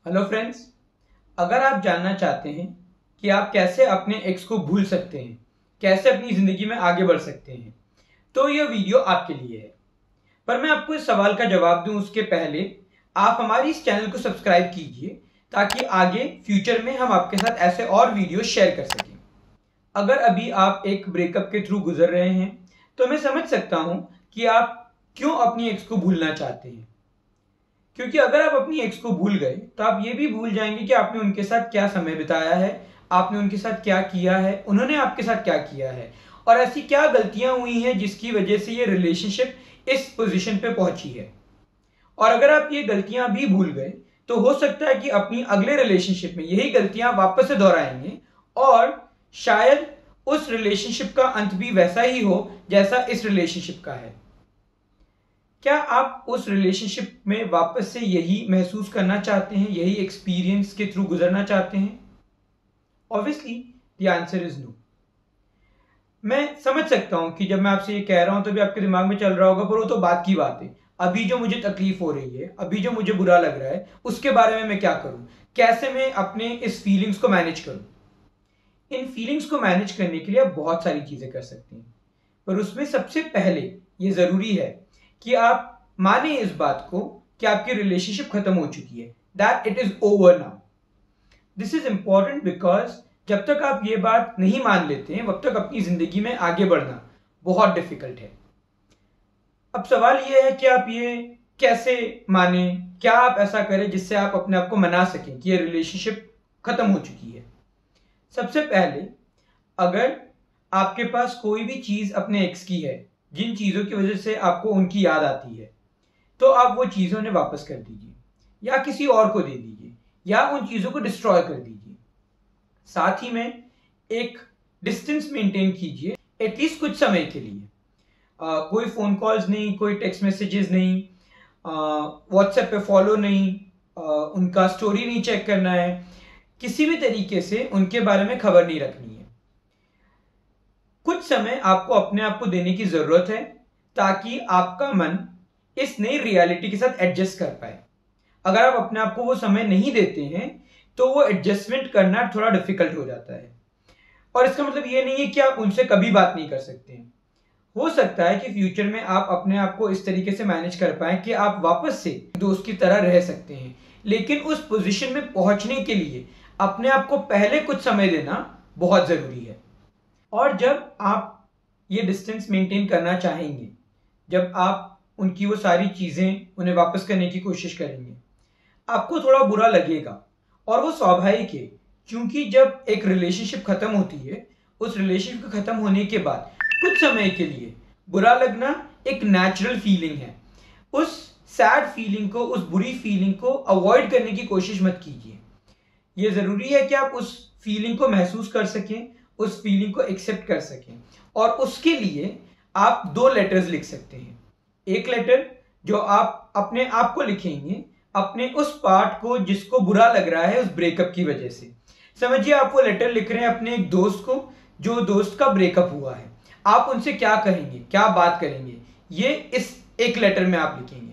Hello friends, अगर आप जानना चाहते हैं कि आप कैसे अपने एक्स को भूल सकते हैं, कैसे अपनी ज़िंदगी में आगे बढ़ सकते हैं, तो यह वीडियो आपके लिए है। पर मैं आपको इस सवाल का जवाब दूं उसके पहले आप हमारी इस चैनल को सब्सक्राइब कीजिए ताकि आगे फ्यूचर में हम आपके साथ ऐसे और वीडियो शेयर कर सकें। अगर अभी आप एक ब्रेकअप के थ्रू गुजर रहे हैं तो मैं समझ सकता हूं कि आप क्यों अपनी एक्स को भूलना चाहते हैं, क्योंकि अगर आप अपनी एक्स को भूल गए तो आप ये भी भूल जाएंगे कि आपने उनके साथ क्या समय बिताया है, आपने उनके साथ क्या किया है, उन्होंने आपके साथ क्या किया है और ऐसी क्या गलतियां हुई हैं जिसकी वजह से ये रिलेशनशिप इस पोजीशन पे पहुंची है। और अगर आप ये गलतियां भी भूल गए तो हो सकता है कि अपनी अगले रिलेशनशिप में यही गलतियां वापस से दोहराएंगे और शायद उस रिलेशनशिप का अंत भी वैसा ही हो जैसा इस रिलेशनशिप का है। क्या आप उस रिलेशनशिप में वापस से यही महसूस करना चाहते हैं, यही एक्सपीरियंस के थ्रू गुजरना चाहते हैं? Obviously the answer is no. मैं समझ सकता हूं कि जब मैं आपसे ये कह रहा हूं तो भी आपके दिमाग में चल रहा होगा, पर वो तो बात की बात है। अभी जो मुझे तकलीफ हो रही है, अभी जो मुझे बुरा लग रहा है, उसके बारे में मैं क्या करूं, कैसे मैं अपने इस फीलिंग्स को मैनेज करूं। इन फीलिंग्स को मैनेज करने के लिए आप बहुत सारी चीजें कर सकते हैं, पर उसमें सबसे पहले ये जरूरी है कि आप माने इस बात को कि आपकी रिलेशनशिप खत्म हो चुकी है, that it is over now. This is important because जब तक आप ये बात नहीं मान लेते हैं तब तक अपनी जिंदगी में आगे बढ़ना बहुत डिफिकल्ट है। अब सवाल यह है कि आप ये कैसे माने, क्या आप ऐसा करें जिससे आप अपने आप को मना सकें कि ये रिलेशनशिप खत्म हो चुकी है। सबसे पहले, अगर आपके पास कोई भी चीज अपने एक्स की है जिन चीजों की वजह से आपको उनकी याद आती है, तो आप वो चीजें उन्हें वापस कर दीजिए या किसी और को दे दीजिए या उन चीजों को डिस्ट्रॉय कर दीजिए। साथ ही में एक डिस्टेंस मेंटेन कीजिए एटलीस्ट कुछ समय के लिए। कोई फोन कॉल्स नहीं, कोई टेक्स्ट मैसेजेस नहीं, व्हाट्सएप पे फॉलो नहीं, उनका स्टोरी नहीं चेक करना है, किसी भी तरीके से उनके बारे में खबर नहीं रखनी है। कुछ समय आपको अपने आप को देने की जरूरत है ताकि आपका मन इस नई रियलिटी के साथ एडजस्ट कर पाए। अगर आप अपने आप को वो समय नहीं देते हैं तो वो एडजस्टमेंट करना थोड़ा डिफिकल्ट हो जाता है। और इसका मतलब ये नहीं है कि आप उनसे कभी बात नहीं कर सकते हैं। हो सकता है कि फ्यूचर में आप अपने आप को इस तरीके से मैनेज कर पाए कि आप वापस से दोस्त की तरह रह सकते हैं, लेकिन उस पोजीशन में पहुंचने के लिए अपने आप को पहले कुछ समय देना बहुत जरूरी है। और जब आप ये डिस्टेंस मेंटेन करना चाहेंगे, जब आप उनकी वो सारी चीजें उन्हें वापस करने की कोशिश करेंगे, आपको थोड़ा बुरा लगेगा और वो स्वाभाविक है, क्योंकि जब एक रिलेशनशिप खत्म होती है, उस रिलेशनशिप के खत्म होने के बाद कुछ समय के लिए बुरा लगना एक नेचुरल फीलिंग है। उस सैड फीलिंग को, उस बुरी फीलिंग को अवॉइड करने की कोशिश मत कीजिए। ये जरूरी है कि आप उस फीलिंग को महसूस कर सकें, उस फीलिंग को एक्सेप्ट कर सकें, और उसके लिए आप 2 लेटर्स लिख सकते हैं। एक लेटर जो आप अपने आप को लिखेंगे, अपने उस पार्ट को जिसको बुरा लग रहा है उस ब्रेकअप की वजह से। समझिए आप वो लेटर लिख रहे हैं अपने एक दोस्त को, जो दोस्त का ब्रेकअप हुआ है। आप उनसे क्या कहेंगे, क्या बात करेंगे, ये इस एक लेटर में आप लिखेंगे।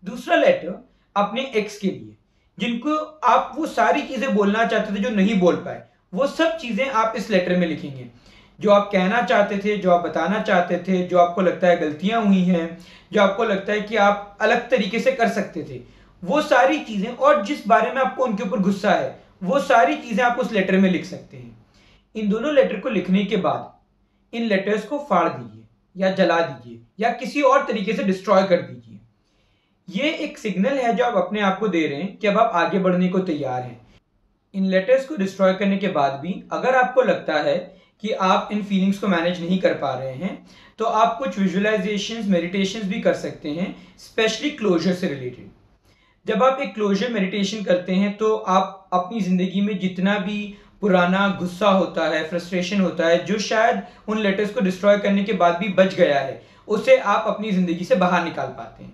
दूसरा लेटर अपने एक्स के लिए, जिनको आप वो सारी चीजें बोलना चाहते थे जो नहीं बोल पाए, वो सब चीजें आप इस लेटर में लिखेंगे। जो आप कहना चाहते थे, जो आप बताना चाहते थे, जो आपको लगता है गलतियां हुई हैं, जो आपको लगता है कि आप अलग तरीके से कर सकते थे, वो सारी चीजें, और जिस बारे में आपको उनके ऊपर गुस्सा है, वो सारी चीजें आप उस लेटर में लिख सकते हैं। इन दोनों लेटर को लिखने के बाद इन लेटर्स को फाड़ दीजिए या जला दीजिए या किसी और तरीके से डिस्ट्रॉय कर दीजिए। ये एक सिग्नल है जो आप अपने आप को दे रहे हैं कि अब आप आगे बढ़ने को तैयार हैं। इन लेटर्स को डिस्ट्रॉय करने के बाद भी अगर आपको लगता है कि आप इन फीलिंग्स को मैनेज नहीं कर पा रहे हैं, तो आप कुछ विजुअलाइजेशंस, मेडिटेशंस भी कर सकते हैं, स्पेशली क्लोजर से रिलेटेड। जब आप एक क्लोजर मेडिटेशन करते हैं तो आप अपनी जिंदगी में जितना भी पुराना गुस्सा होता है, फ्रस्ट्रेशन होता है, जो शायद उन लेटर्स को डिस्ट्रॉय करने के बाद भी बच गया है, उसे आप अपनी जिंदगी से बाहर निकाल पाते हैं।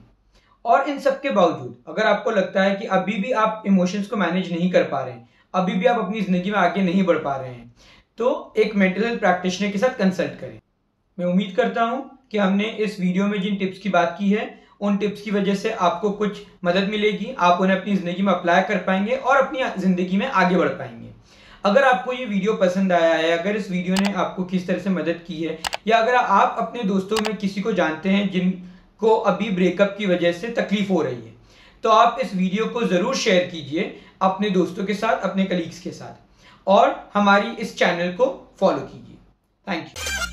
और इन सब के बावजूद अगर आपको लगता है कि अभी भी आप इमोशंस को मैनेज नहीं कर पा रहे हैं, अभी भी आप अपनी जिंदगी में आगे नहीं बढ़ पा रहे हैं, तो एक मेंटल हेल्थ प्रैक्टिशनर के साथ कंसल्ट करें। मैं उम्मीद करता हूं कि हमने इस वीडियो में जिन टिप्स की बात की है उन टिप्स की वजह से आपको कुछ मदद मिलेगी, आप उन्हें अपनी ज़िंदगी में अप्लाई कर पाएंगे और अपनी ज़िंदगी में आगे बढ़ पाएंगे। अगर आपको ये वीडियो पसंद आया है, अगर इस वीडियो ने आपको किस तरह से मदद की है, या अगर आप अपने दोस्तों में किसी को जानते हैं जिनको अभी ब्रेकअप की वजह से तकलीफ हो रही है, तो आप इस वीडियो को ज़रूर शेयर कीजिए अपने दोस्तों के साथ, अपने कलीग्स के साथ, और हमारी इस चैनल को फॉलो कीजिए। Thank you.